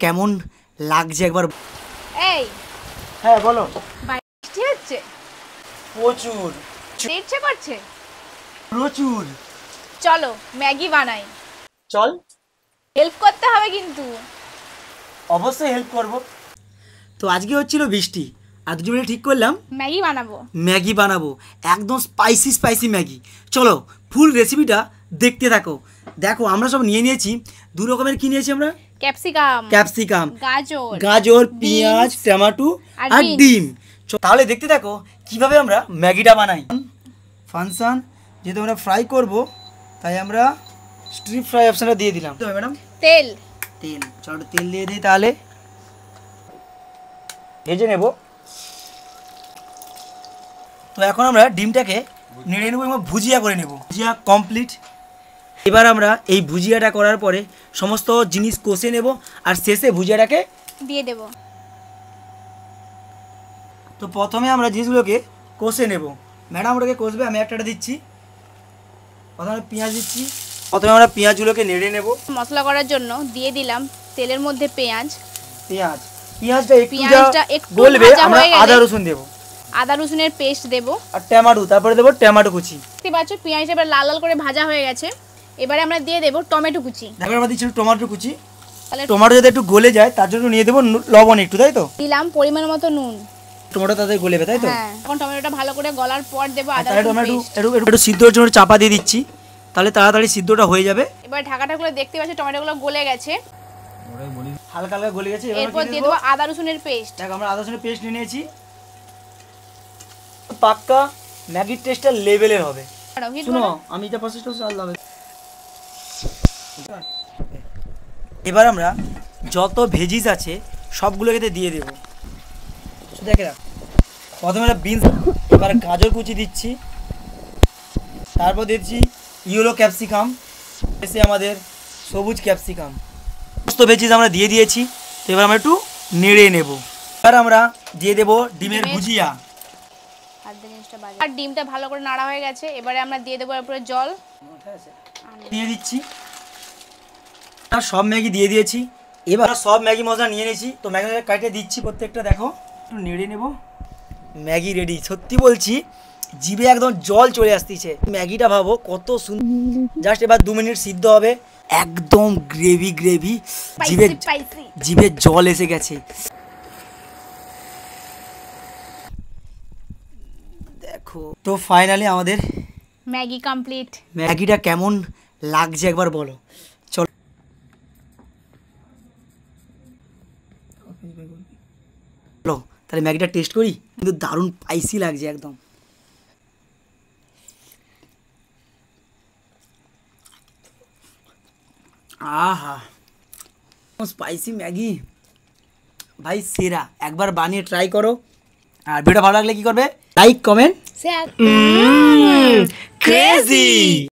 কেমন লাগছে একবার। এই হ্যাঁ বলো। বৃষ্টি হচ্ছে? প্রচুর ইচ্ছে করছে? প্রচুর। চলো ম্যাগি বানাই। চল। হেল্প করতে হবে কিন্তু। অবশ্যই হেল্প করব। তো আজকে হচ্ছিল বৃষ্টি, আর দুজন মিলে ঠিক করলাম ম্যাগি বানাবো। ম্যাগি বানাবো, একদম স্পাইসি স্পাইসি ম্যাগি। চলো ফুল রেসিপিটা দেখতে থাকো। দেখো আমরা সব নিয়ে নিয়েছি, দু রকমের কি নিয়েছি আমরা? ক্যাপসিকাম, গাজর, পেঁয়াজ, টমেটো আর ডিম। তাহলে দেখতে থাকো কিভাবে আমরা ম্যাগিটা বানাই। ফাংশন যেহেতু আমরা ফ্রাই করব, তাই আমরা স্ট্রিপ ফ্রাই অপশনটা দিয়ে দিলাম। তো ম্যাডাম তেল চলো তেল দিয়ে দিই, তাহলে ভেজে নেব। তো এখন আমরা ডিমটাকে নেড়ে নেবো এবং ভুজিয়া করে নেব। ভুজিয়া কমপ্লিট। এবার আমরা এই ভুজিয়াটা করার পরে সমস্ত জিনিস কষে নেব, আর শেষে ভুজিয়াটাকে দিয়ে দেব। তো প্রথমে আমরা জিনিসগুলোকে কষে নেব। ম্যাডাম ওটাকে কষবে, আমি একটা দিচ্ছি। প্রথমে পেঁয়াজ দিচ্ছি। প্রথমে আমরা পেঁয়াজগুলোকে নেড়ে নেব। মশলা করার জন্য দিয়ে দিলাম তেলের মধ্যে পেঁয়াজটা একটু গলবে, আমরা আদা রসুন দেব, আদা রসুনের পেস্ট দেব, আর টমেটো, তারপরে দেব টমেটো কুচি। দেখতে পাচ্ছ পেঁয়াজটা এবার লাল লাল করে ভাজা হয়ে গেছে। এবারে আমরা দিয়ে দেব টমেটো কুচি। তারপরে আমরা দিচ্ছি টমেটো কুচি। তাহলে টমেটো যাতে একটু গলে যায় তার জন্য নিয়ে দেব লবণ একটু, তাই তো? দিলাম পরিমাণ মতো নুন। টমেটো তাতে গলেবে, তাই তো? হ্যাঁ, এখন টমেটোটা ভালো করে গলার পর দেব আদা রসুন পেস্ট। একটু সিদ্ধর জন্য চাপা দিয়ে দিচ্ছি, তাহলে তাড়াতাড়ি সিদ্ধটা হয়ে যাবে। এবার ঢাকাটা খুলে দেখতে পাচ্ছ টমেটোগুলো গলে গেছে, হালকা হালকা গলে গেছে। এরপর দিয়ে দেব আদা রসুনের পেস্ট। দেখো আমরা আদা রসুনের পেস্ট নিয়ে নিয়েছি। পাক্কা ম্যাগির টেস্টটা লেভেলের হবে। শুনো আমি যা প্রসেসটা চালালাম। এবার আমরা যত ভেজিস আছে সবগুলোকে দিয়ে দেব। দেখে রাখ, প্রথমে আমরা বিনস, এবার গাজর কুচি দিচ্ছি, তারপর দিচ্ছি ইয়েলো ক্যাপসিকাম, এসে আমাদের সবুজ ক্যাপসিকাম। সমস্ত ভেজিস আমরা দিয়ে দিয়েছি। তো এবার আমরা একটু নেড়ে নেব। এবার আমরা দিয়ে দেব ডিমের ভুজিয়া। আর ডিমটা ভালো করে নাড়া হয়ে গেছে। এবারে আমরা দিয়ে দেবো এরপরে জল দিয়ে দিচ্ছি। সব ম্যাগি দিয়ে দিয়েছি। এবার সব ম্যাগি মশলা নিয়ে নিয়েছি, তো ম্যাগি কাটে দিচ্ছি প্রত্যেকটা। দেখো একটু নেড়ে নেব। Maggi ready. সত্যি বলছি জিভে একদম জল চলে আসতেছে। ম্যাগিটা ভাবো কত সুন্দর। জাস্ট এবার 2 মিনিট সিদ্ধ হবে, একদম গ্রেভি গ্রেভি, জিভে জল এসে গেছে। দেখো তো ফাইনালি আমাদের ম্যাগি কমপ্লিট। ম্যাগিটা কেমন লাগছে একবার বলো। চলো তাহলে ম্যাগিটা টেস্ট করি, কিন্তু দারুণ স্পাইসি লাগছে একদম। আহা, স্পাইসি ম্যাগি ভাই সেরা। একবার বানিয়ে ট্রাই করো। আর ভিডিও ভালো লাগলে কি করবে? Like, comment, share. ক্রেজি।